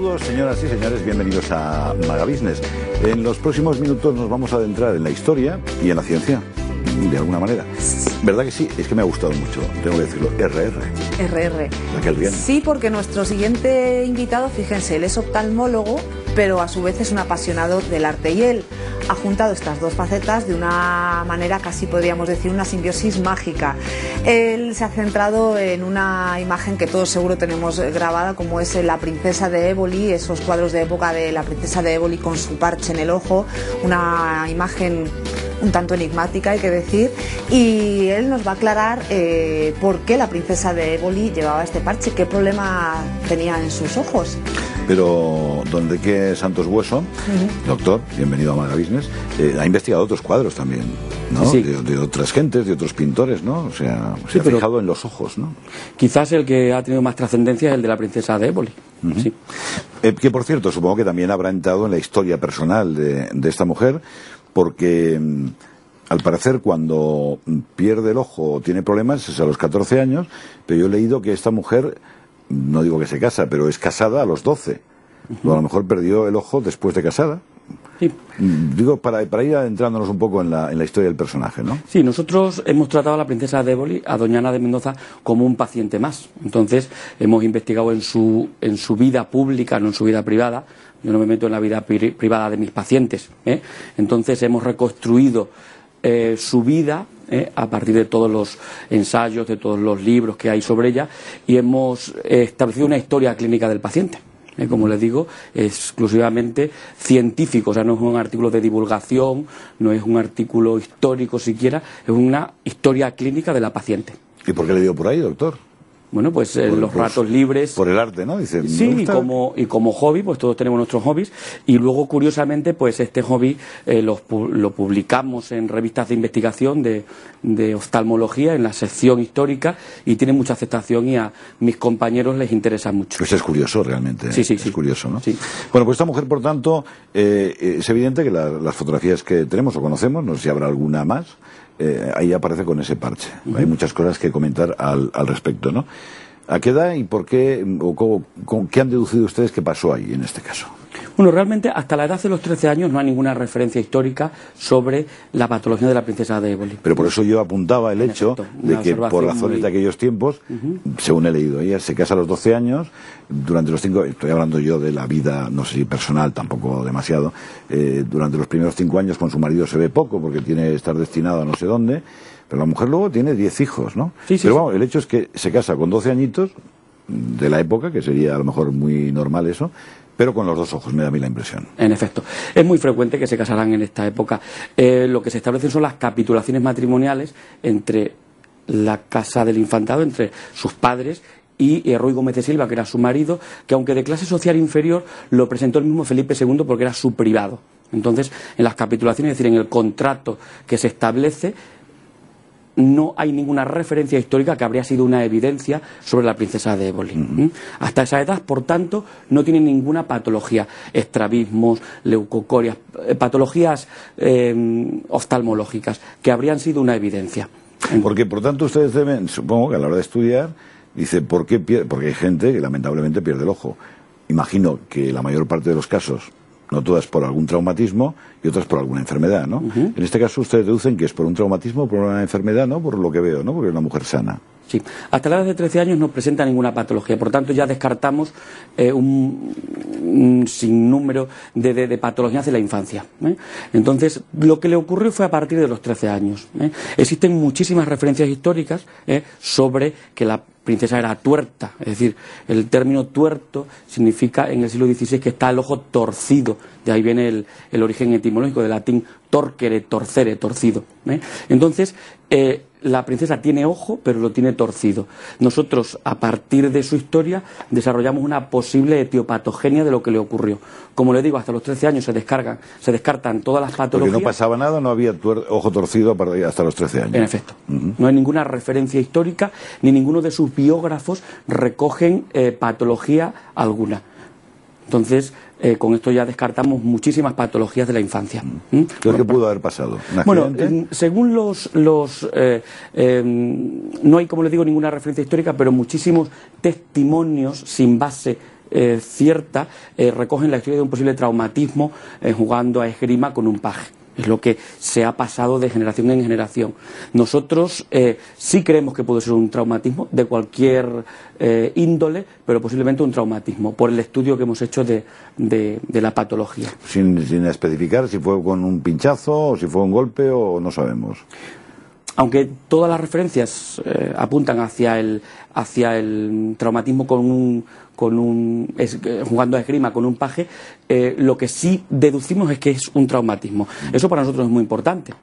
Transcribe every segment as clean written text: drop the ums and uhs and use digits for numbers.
Saludos, señoras y señores, bienvenidos a Maga Business. En los próximos minutos nos vamos a adentrar en la historia y en la ciencia, de alguna manera. ¿Verdad que sí? Es que me ha gustado mucho, tengo que decirlo. RR. Raquel Riano. Sí, porque nuestro siguiente invitado, fíjense, él es oftalmólogo, pero a su vez es un apasionado del arte, y él ha juntado estas dos facetas de una manera casi podríamos decir una simbiosis mágica. Él se ha centrado en una imagen que todos seguro tenemos grabada, como es la princesa de Éboli, esos cuadros de época de la princesa de Éboli con su parche en el ojo, una imagen un tanto enigmática, hay que decir, y él nos va a aclarar por qué la princesa de Éboli llevaba este parche, qué problema tenía en sus ojos. Pero don Enrique Santos Bueso, doctor, bienvenido a Maga Business, ha investigado otros cuadros también, ¿no? Sí. De otras gentes, de otros pintores, ¿no? O sea, se ha fijado en los ojos, ¿no? Quizás el que ha tenido más trascendencia es el de la princesa de Éboli. Sí. Que por cierto, supongo que también habrá entrado en la historia personal de esta mujer, porque al parecer cuando pierde el ojo o tiene problemas es a los 14 años, pero yo he leído que esta mujer, no digo que se casa, pero es casada a los 12. O a lo mejor perdió el ojo después de casada. Sí. Digo, para ir adentrándonos un poco en la historia del personaje, ¿no? Sí, nosotros hemos tratado a la princesa de Éboli, a doña Ana de Mendoza, como un paciente más. Entonces, hemos investigado en su vida pública, no en su vida privada. Yo no me meto en la vida privada de mis pacientes, ¿eh? Entonces, hemos reconstruido su vida a partir de todos los ensayos, de todos los libros que hay sobre ella, y hemos establecido una historia clínica del paciente. Como les digo, exclusivamente científico, o sea, no es un artículo de divulgación, no es un artículo histórico siquiera, es una historia clínica de la paciente. ¿Y por qué le dio por ahí, doctor? Bueno, pues los ratos libres. Por el arte, ¿no? Dice, sí, y como hobby, pues todos tenemos nuestros hobbies. Y luego, curiosamente, pues este hobby lo publicamos en revistas de investigación de oftalmología, en la sección histórica, y tiene mucha aceptación y a mis compañeros les interesa mucho. Pues es curioso, realmente. Sí, es curioso, ¿no? Sí. Bueno, pues esta mujer, por tanto, es evidente que las fotografías que tenemos o conocemos, no sé si habrá alguna más, ahí aparece con ese parche. Hay muchas cosas que comentar al respecto, ¿no? ¿A qué edad y por qué, o qué han deducido ustedes que pasó ahí en este caso? Bueno, realmente hasta la edad de los 13 años no hay ninguna referencia histórica sobre la patología de la princesa de Éboli. Pero por eso yo apuntaba el hecho de que por razones de aquellos tiempos, según he leído, ella se casa a los 12 años, durante los 5, estoy hablando yo de la vida, no sé si personal, tampoco demasiado, durante los primeros 5 años con su marido se ve poco porque tiene que estar destinado a no sé dónde, pero la mujer luego tiene 10 hijos, ¿no? Sí, pero vamos, el hecho es que se casa con 12 añitos de la época, que sería a lo mejor muy normal eso, pero con los dos ojos, me da a mí la impresión. En efecto, es muy frecuente que se casaran en esta época. Lo que se establecen son las capitulaciones matrimoniales entre la casa del infantado, entre sus padres y Ruy Gómez de Silva, que era su marido, que aunque de clase social inferior, lo presentó el mismo Felipe II porque era su privado. Entonces, en las capitulaciones, es decir, en el contrato que se establece, no hay ninguna referencia histórica que habría sido una evidencia sobre la princesa de Éboli. Hasta esa edad, por tanto, no tiene ninguna patología, estrabismos, leucocorias, patologías oftalmológicas que habrían sido una evidencia. Porque, por tanto, ustedes deben, supongo que a la hora de estudiar, dice, ¿por qué pierde? Porque hay gente que lamentablemente pierde el ojo. Imagino que la mayor parte de los casos, no todas por algún traumatismo y otras por alguna enfermedad, ¿no? En este caso ustedes deducen que es por un traumatismo o por una enfermedad, ¿no? Por lo que veo, ¿no? Porque es una mujer sana. Sí, hasta la edad de 13 años no presenta ninguna patología, por tanto ya descartamos un sinnúmero de patologías de la infancia. Entonces, lo que le ocurrió fue a partir de los 13 años. Existen muchísimas referencias históricas sobre que la princesa era tuerta, es decir, el término tuerto significa en el siglo XVI que está el ojo torcido, de ahí viene el origen etimológico del latín torquere, torcere, torcido. Entonces, la princesa tiene ojo, pero lo tiene torcido. Nosotros, a partir de su historia, desarrollamos una posible etiopatogenia de lo que le ocurrió. Como le digo, hasta los 13 años se descartan todas las patologías. Porque no pasaba nada, no había ojo torcido hasta los 13 años. En efecto. No hay ninguna referencia histórica, ni ninguno de sus biógrafos recogen patología alguna. Entonces, con esto ya descartamos muchísimas patologías de la infancia. ¿Qué pudo haber pasado? Bueno, según no hay, como les digo, ninguna referencia histórica, pero muchísimos testimonios sin base cierta, recogen la historia de un posible traumatismo jugando a esgrima con un paje. Es lo que se ha pasado de generación en generación. Nosotros sí creemos que puede ser un traumatismo de cualquier índole, pero posiblemente un traumatismo, por el estudio que hemos hecho de la patología. Sin especificar si fue con un pinchazo, o si fue un golpe, o no sabemos. Aunque todas las referencias apuntan hacia el traumatismo jugando a esgrima con un paje, lo que sí deducimos es que es un traumatismo. Eso para nosotros es muy importante,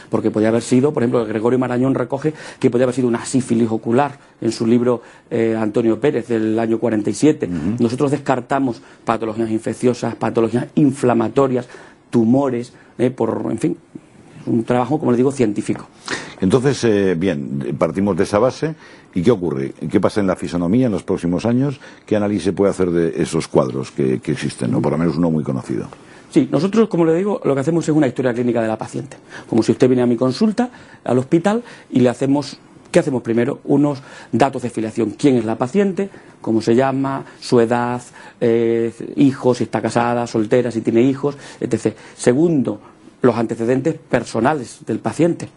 porque podría haber sido, por ejemplo, Gregorio Marañón recoge que podría haber sido una sífilis ocular en su libro Antonio Pérez del año 47. Nosotros descartamos patologías infecciosas, patologías inflamatorias, tumores, en fin, un trabajo, como les digo, científico. Entonces, bien, partimos de esa base. ¿Y qué ocurre? ¿Qué pasa en la fisonomía en los próximos años? ¿Qué análisis se puede hacer de esos cuadros que existen, o por lo menos uno muy conocido? Sí, nosotros, como le digo, lo que hacemos es una historia clínica de la paciente. Como si usted viene a mi consulta, al hospital, y le hacemos... ¿Qué hacemos primero? Unos datos de filiación. ¿Quién es la paciente? ¿Cómo se llama? ¿Su edad? ¿Hijos? Si está casada, soltera, si tiene hijos, etc. Segundo, los antecedentes personales del paciente.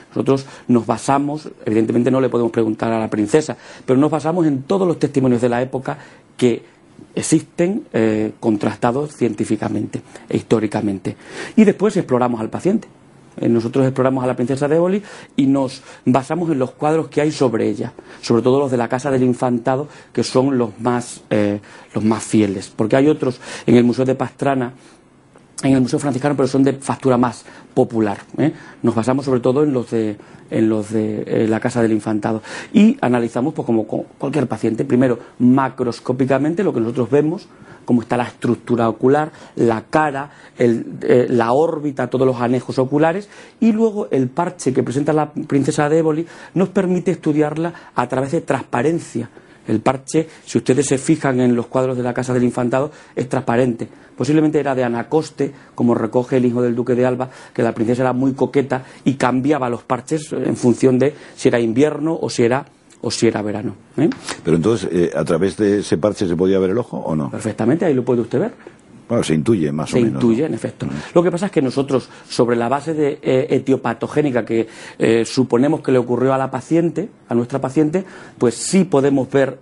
Nosotros nos basamos, evidentemente no le podemos preguntar a la princesa, pero nos basamos en todos los testimonios de la época que existen, contrastados científicamente e históricamente. Y después exploramos al paciente. Nosotros exploramos a la princesa de Éboli y nos basamos en los cuadros que hay sobre ella, sobre todo los de la Casa del Infantado, que son los más fieles, porque hay otros en el Museo de Pastrana, en el Museo Franciscano, pero son de factura más popular. Nos basamos sobre todo en los de la Casa del Infantado y analizamos, pues, como cualquier paciente, primero macroscópicamente lo que nosotros vemos, cómo está la estructura ocular, la cara, la órbita, todos los anejos oculares, y luego el parche que presenta la princesa de Éboli nos permite estudiarla a través de transparencia. El parche, si ustedes se fijan en los cuadros de la Casa del Infantado, es transparente. Posiblemente era de Anacoste, como recoge el hijo del duque de Alba, que la princesa era muy coqueta y cambiaba los parches en función de si era invierno o si era verano. Pero entonces, ¿a través de ese parche se podía ver el ojo o no? Perfectamente, ahí lo puede usted ver. Bueno, se intuye más o menos. Se intuye, en efecto. Lo que pasa es que nosotros, sobre la base de etiopatogénica que suponemos que le ocurrió a la paciente, a nuestra paciente, pues sí podemos ver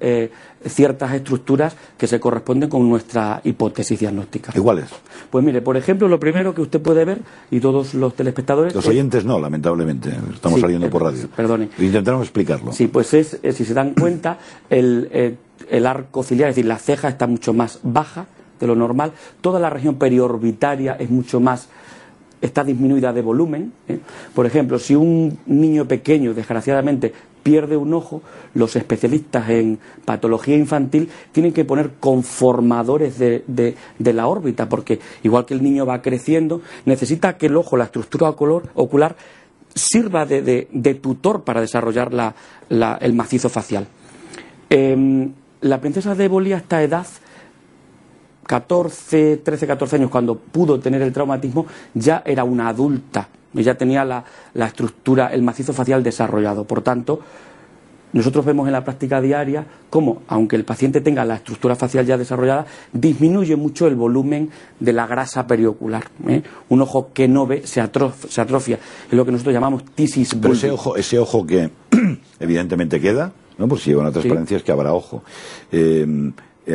ciertas estructuras que se corresponden con nuestra hipótesis diagnóstica. ¿Iguales? Pues mire, por ejemplo, lo primero que usted puede ver, y todos los telespectadores... Los oyentes no, lamentablemente. Estamos saliendo por radio. Perdone. Intentamos explicarlo. Sí, pues si se dan cuenta, el arco ciliar, es decir, la ceja está mucho más baja de lo normal, toda la región periorbitaria es mucho más, está disminuida de volumen. Por ejemplo, si un niño pequeño, desgraciadamente, pierde un ojo, los especialistas en patología infantil tienen que poner conformadores de la órbita, porque igual que el niño va creciendo, necesita que el ojo, la estructura ocular, sirva de tutor para desarrollar el macizo facial. La princesa de Éboli, a esta edad, 13, 14 años, cuando pudo tener el traumatismo, ya era una adulta, ya tenía la estructura, el macizo facial desarrollado. Por tanto, nosotros vemos en la práctica diaria cómo, aunque el paciente tenga la estructura facial ya desarrollada, disminuye mucho el volumen de la grasa periocular. Un ojo que no ve se atrofia. Es lo que nosotros llamamos tisis bulbi. Pero ese ojo que evidentemente queda, ¿no? Pues si lleva una transparencia, es que habrá ojo.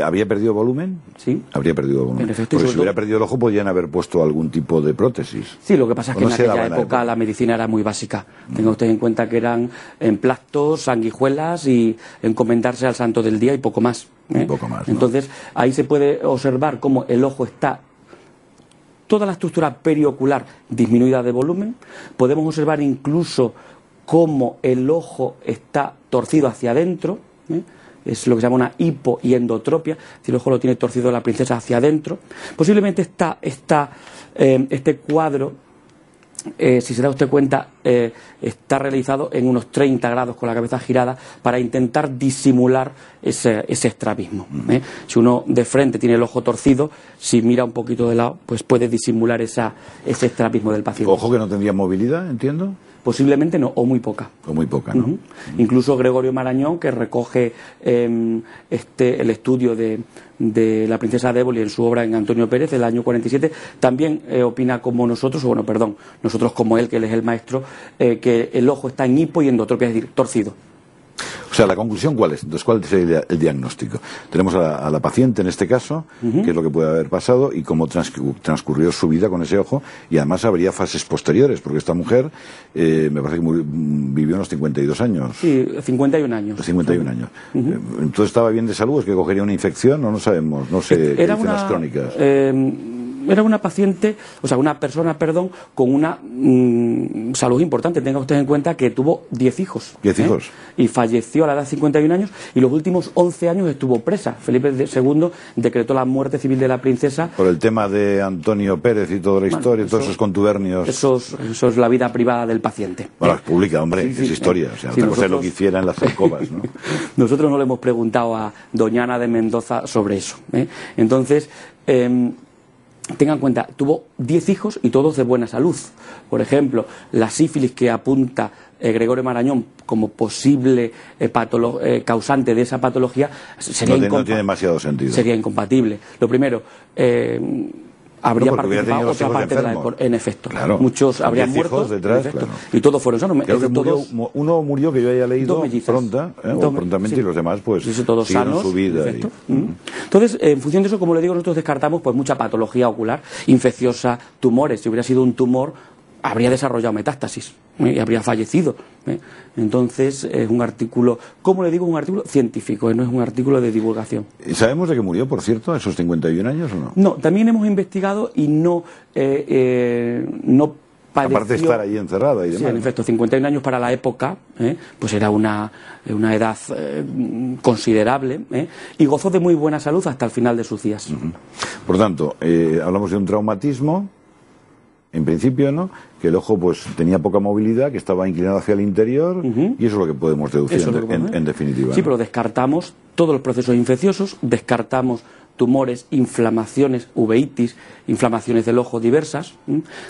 ¿Habría perdido volumen? Sí. Habría perdido volumen. En efecto, porque si hubiera perdido el ojo, podrían haber puesto algún tipo de prótesis. Sí, lo que pasa es que en aquella época la medicina era muy básica. Tenga usted en cuenta que eran emplastos, sanguijuelas y encomendarse al santo del día y poco más. Y poco más, ¿no? Entonces, ahí se puede observar cómo el ojo está, toda la estructura periocular disminuida de volumen. Podemos observar incluso cómo el ojo está torcido hacia adentro. Es lo que se llama una hipoendotropia, es decir, el ojo lo tiene torcido la princesa hacia adentro. Posiblemente este cuadro, si se da usted cuenta, está realizado en unos 30 grados con la cabeza girada para intentar disimular ese estrabismo. Si uno de frente tiene el ojo torcido, si mira un poquito de lado, pues puede disimular ese estrabismo del paciente. Ojo que no tendría movilidad, entiendo. posiblemente no, o muy poca. O muy poca, ¿no? Incluso Gregorio Marañón, que recoge el estudio de la princesa de Éboli en su obra en Antonio Pérez del año 47, también opina como nosotros, nosotros como él, que él es el maestro, que el ojo está en hipoyendotrofia, que es decir, torcido. O sea, ¿la conclusión cuál es? Entonces, ¿cuál sería el diagnóstico? Tenemos a la paciente en este caso, qué es lo que puede haber pasado y cómo transcurrió su vida con ese ojo, y además habría fases posteriores, porque esta mujer me parece que vivió unos 52 años. Sí, 51 años. 51 años. Entonces, ¿estaba bien de salud? ¿Es que cogería una infección? No sabemos, no sé qué dicen las crónicas. Era una paciente, una persona, con una salud importante. Tenga usted en cuenta que tuvo 10 hijos. 10 hijos. Y falleció a la edad de 51 años y los últimos 11 años estuvo presa. Felipe II decretó la muerte civil de la princesa. Por el tema de Antonio Pérez y toda la historia, todos esos contubernios. Eso es la vida privada del paciente. Bueno, es pública, hombre, es historia. O sea, otra cosa es lo que hiciera en las alcobas, ¿no? Nosotros no le hemos preguntado a doña Ana de Mendoza sobre eso. Entonces, tengan en cuenta, tuvo 10 hijos y todos de buena salud. Por ejemplo, la sífilis que apunta Gregorio Marañón como posible causante de esa patología no tiene demasiado sentido. Sería incompatible. Lo primero, habría participado otra parte de la en efecto. Claro. Muchos habrían muerto detrás, claro. Y todos fueron sanos. Creo que uno murió, que yo haya leído prontamente, y los demás pues todos siguieron sanos, su vida. Entonces, en función de eso, como le digo, nosotros descartamos pues mucha patología ocular, infecciosa, tumores. Si hubiera sido un tumor, habría desarrollado metástasis y habría fallecido. Entonces, es un artículo, como le digo, un artículo científico, no es un artículo de divulgación. ¿Sabemos de qué murió, por cierto, a esos 51 años o no? No, también hemos investigado y no padeció. Aparte de estar ahí encerrada y demás. Sí, en efecto, 51 años para la época, pues era una edad considerable, y gozó de muy buena salud hasta el final de sus días. Por tanto, hablamos de un traumatismo, en principio, ¿no? Que el ojo pues tenía poca movilidad, que estaba inclinado hacia el interior, y eso es lo que podemos deducir en definitiva. Sí, ¿no? Pero descartamos todos los procesos infecciosos, descartamos tumores, inflamaciones, uveitis, inflamaciones del ojo diversas.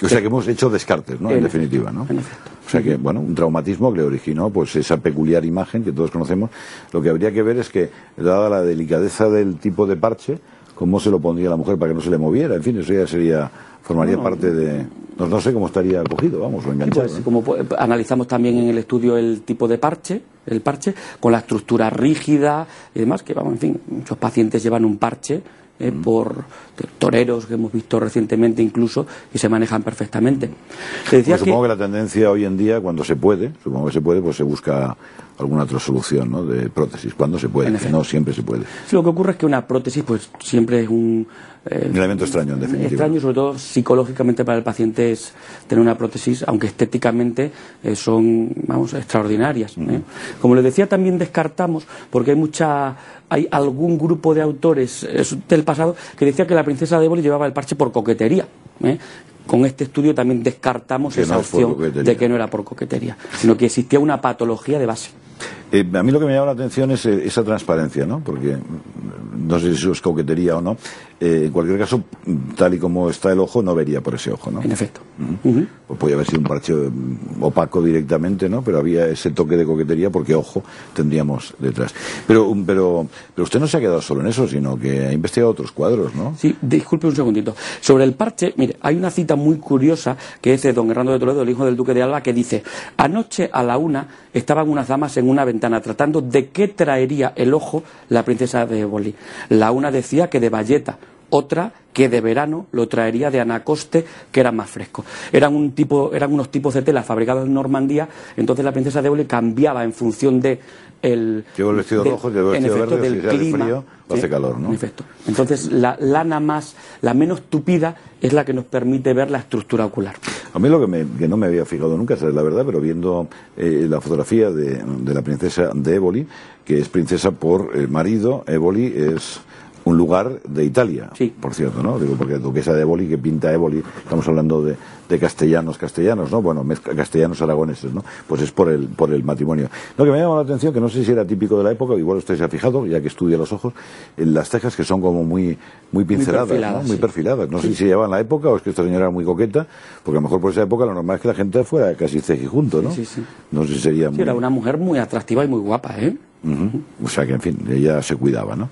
O sea que hemos hecho descartes, ¿no? En definitiva, ¿no? En efecto. O sea que, bueno, un traumatismo que le originó pues esa peculiar imagen que todos conocemos. Lo que habría que ver es que, dada la delicadeza del tipo de parche, cómo se lo pondría la mujer para que no se le moviera. En fin, eso ya formaría parte de... No sé cómo estaría cogido, vamos, o enganchado. Sí, pues, como analizamos también en el estudio el tipo de parche, con la estructura rígida y demás, que vamos, en fin, muchos pacientes llevan un parche por toreros que hemos visto recientemente incluso, y se manejan perfectamente. Supongo que la tendencia hoy en día, cuando se puede, pues se busca alguna otra solución, ¿no? De prótesis, cuando se puede, que no siempre se puede. Sí, lo que ocurre es que una prótesis pues siempre es un elemento extraño, en definitiva. Extraño, sobre todo psicológicamente para el paciente, es tener una prótesis, aunque estéticamente son, extraordinarias. Como les decía, también descartamos, porque hay algún grupo de autores del pasado que decía que la princesa de Éboli llevaba el parche por coquetería. Con este estudio también descartamos esa opción de que no era por coquetería, sino que existía una patología de base. A mí lo que me llama la atención es esa transparencia, ¿no? Porque no sé si eso es coquetería o no. En cualquier caso, tal y como está el ojo, no vería por ese ojo, ¿no? En efecto. Pues podía haber sido un parche opaco directamente, ¿no? Pero había ese toque de coquetería porque ojo tendríamos detrás. Pero usted no se ha quedado solo en eso, sino que ha investigado otros cuadros, ¿no? Sí, disculpe un segundito. Sobre el parche, mire, hay una cita muy curiosa que es de don Hernando de Toledo, el hijo del duque de Alba, que dice: anoche a la 1 estaban unas damas en una ventana tratando de qué traería el ojo la princesa de Éboli. La una decía que de bayeta, otra que de verano lo traería de Anacoste, que era más fresco. Eran unos tipos de tela fabricados en Normandía, entonces la princesa de Éboli cambiaba en función de llevo el vestido rojo, llevo el vestido verde, si hace frío, hace calor, ¿no? En efecto. Entonces la lana la menos tupida es la que nos permite ver la estructura ocular. A mí que no me había fijado nunca, es la verdad, pero viendo la fotografía de la princesa de Éboli, que es princesa por el marido, Éboli es un lugar de Italia, sí, por cierto, ¿no? Digo, porque duquesa de Éboli, que pinta Éboli, estamos hablando de castellanos, ¿no? Bueno, castellanos aragoneses, ¿no? Pues es por el matrimonio. Lo que me llama la atención, que no sé si era típico de la época, igual usted se ha fijado, ya que estudia los ojos, en las cejas que son como muy pinceladas, muy perfiladas, ¿no? Muy perfiladas. No sé si llevan la época o es que esta señora era muy coqueta, porque a lo mejor por esa época lo normal es que la gente fuera casi cejijunto, ¿no? Sí. No sé si sería muy... Era una mujer muy atractiva y muy guapa, ¿eh? O sea que, en fin, ella se cuidaba, ¿no?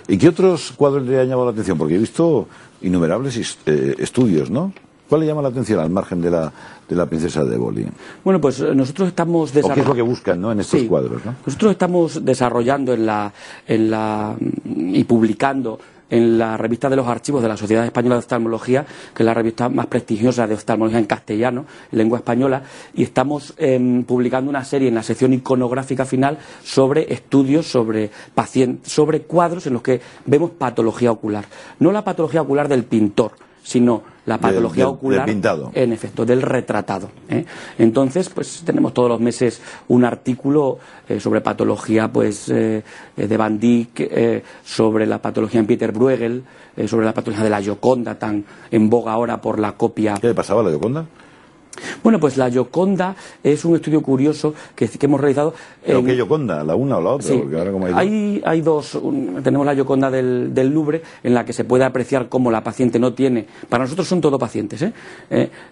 ¿Y qué otros cuadros le han llamado la atención? Porque he visto innumerables estudios, ¿no? ¿Cuál le llama la atención al margen de la princesa de Éboli? Bueno, pues nosotros estamos desarrollando... ¿O qué es lo que buscan, ¿no? En estos cuadros, ¿no? Nosotros estamos desarrollando y publicando en la revista de los archivos de la Sociedad Española de Oftalmología, que es la revista más prestigiosa de oftalmología en castellano, en lengua española, y estamos publicando una serie en la sección iconográfica final sobre estudios sobre cuadros en los que vemos patología ocular. No la patología ocular del pintor, sino la patología ocular, del pintado. En efecto, del retratado. Entonces, pues tenemos todos los meses un artículo sobre patología de Van Dyck, sobre la patología en Pieter Bruegel, sobre la patología de la Gioconda, tan en boga ahora por la copia. ¿Qué le pasaba a la Gioconda? Bueno, pues la Gioconda es un estudio curioso que hemos realizado. ¿Pero qué Gioconda? ¿La una o la otra? Sí, porque ahora como hay dos. Tenemos la Gioconda del Louvre, en la que se puede apreciar cómo la paciente no tiene, para nosotros son todo pacientes,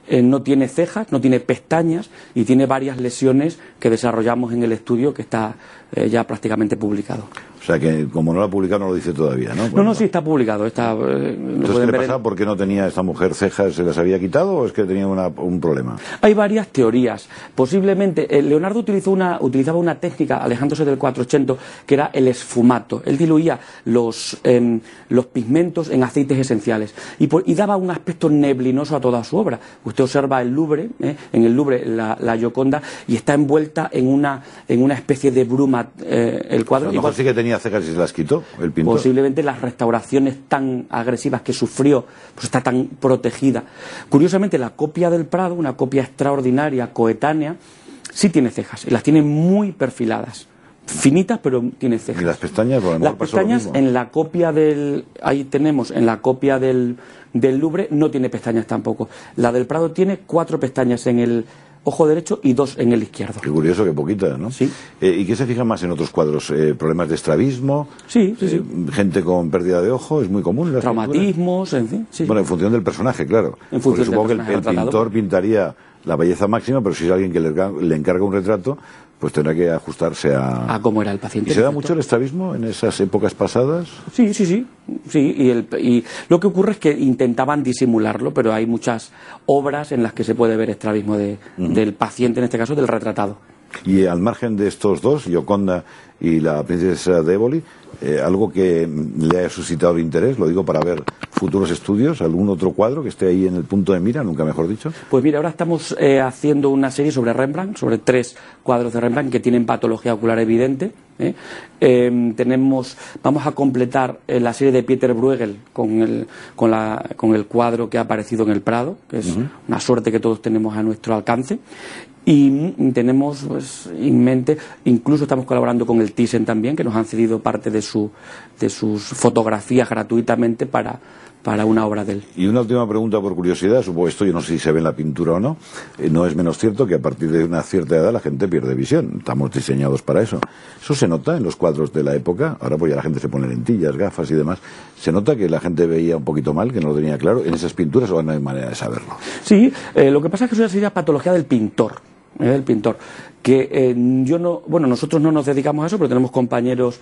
no tiene cejas, no tiene pestañas y tiene varias lesiones que desarrollamos en el estudio que está ya prácticamente publicado. O sea que como no lo ha publicado no lo dice todavía, ¿no? No, sí está publicado. Entonces, ¿qué le pasaba? ¿Por qué no tenía esta mujer cejas? ¿Se las había quitado o es que tenía un problema? Hay varias teorías. Posiblemente, Leonardo utilizaba una técnica, alejándose del 480, que era el esfumato. Él diluía los pigmentos en aceites esenciales y daba un aspecto neblinoso a toda su obra. Usted observa el Louvre, en el Louvre la Gioconda, y está envuelta en una especie de bruma el cuadro. O sea, a lo mejor sí que tenía cejas y se las quitó el pintor. Posiblemente las restauraciones tan agresivas que sufrió, pues está tan protegida. Curiosamente, la copia del Prado, una copia extraordinaria, coetánea, sí tiene cejas, y las tiene muy perfiladas. Finitas, pero tiene cejas. ¿Y las pestañas? Por las pestañas, en la copia ahí tenemos, en la copia del Louvre, no tiene pestañas tampoco. La del Prado tiene 4 pestañas en el ojo derecho y 2 en el izquierdo. Qué curioso, qué poquita, ¿no? Sí. ¿Y qué se fija más en otros cuadros? ¿Problemas de estrabismo? Sí. ¿Gente con pérdida de ojo? ¿Es muy común? Traumatismos, en fin. Sí. Bueno, en función del personaje, claro. En función supongo del que el pintor pintaría la belleza máxima, pero si es alguien que le encarga un retrato, pues tendrá que ajustarse a cómo era el paciente. ¿Y se da mucho el estrabismo en esas épocas pasadas? Sí. Y lo que ocurre es que intentaban disimularlo, pero hay muchas obras en las que se puede ver estrabismo del paciente, en este caso del retratado. Y al margen de estos dos, Gioconda y la princesa de Éboli, algo que le haya suscitado el interés, lo digo para ver futuros estudios, algún otro cuadro que esté ahí en el punto de mira, nunca mejor dicho. Pues mira, ahora estamos haciendo una serie sobre Rembrandt, sobre 3 cuadros de Rembrandt que tienen patología ocular evidente. Vamos a completar la serie de Pieter Bruegel con el cuadro que ha aparecido en el Prado, que es una suerte que todos tenemos a nuestro alcance. Y tenemos en mente, incluso estamos colaborando con el Thyssen también, que nos han cedido parte de sus fotografías gratuitamente para una obra de él. Y una última pregunta por curiosidad, supongo esto, yo no sé si se ve en la pintura o no, no es menos cierto que a partir de una cierta edad la gente pierde visión, estamos diseñados para eso. Eso se nota en los cuadros de la época, ahora pues ya la gente se pone lentillas, gafas y demás, se nota que la gente veía un poquito mal, que no lo tenía claro, en esas pinturas o no hay manera de saberlo. Sí, lo que pasa es que eso sería patología del pintor. El pintor, que nosotros no nos dedicamos a eso, pero tenemos compañeros,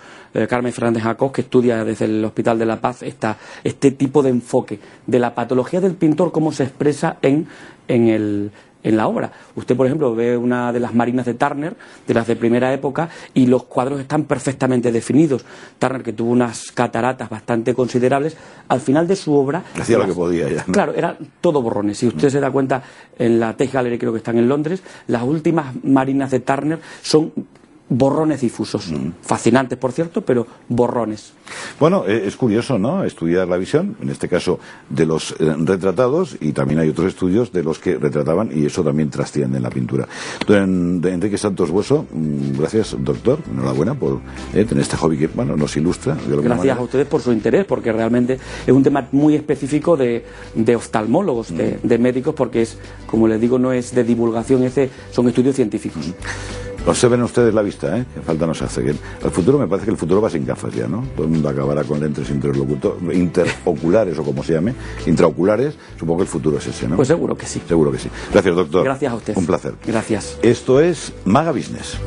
Carmen Fernández Jacós, que estudia desde el Hospital de la Paz este tipo de enfoque de la patología del pintor, cómo se expresa en la obra. Usted, por ejemplo, ve una de las marinas de Turner, de las de primera época, y los cuadros están perfectamente definidos. Turner, que tuvo unas cataratas bastante considerables, al final de su obra... Hacía lo que podía ya, ¿no? Claro, era todo borrones. Si usted se da cuenta, en la Tate Gallery, creo que están en Londres, las últimas marinas de Turner son borrones difusos. Fascinantes, por cierto, pero borrones. Bueno, es curioso, ¿no?, estudiar la visión, en este caso de los retratados, y también hay otros estudios de los que retrataban, y eso también trasciende en la pintura. Don Enrique Santos Bueso, gracias, doctor, enhorabuena por tener este hobby que, bueno, nos ilustra. Gracias a ustedes por su interés, porque realmente es un tema muy específico de oftalmólogos, de médicos, porque es, como les digo, no es de divulgación, son estudios científicos. Observen ustedes la vista, que falta nos hace. El futuro, me parece que el futuro va sin gafas ya, ¿no? Todo el mundo acabará con lentes interoculares o como se llame, intraoculares. Supongo que el futuro es ese, ¿no? Pues seguro que sí. Seguro que sí. Gracias, doctor. Gracias a usted. Un placer. Gracias. Esto es Maga Business.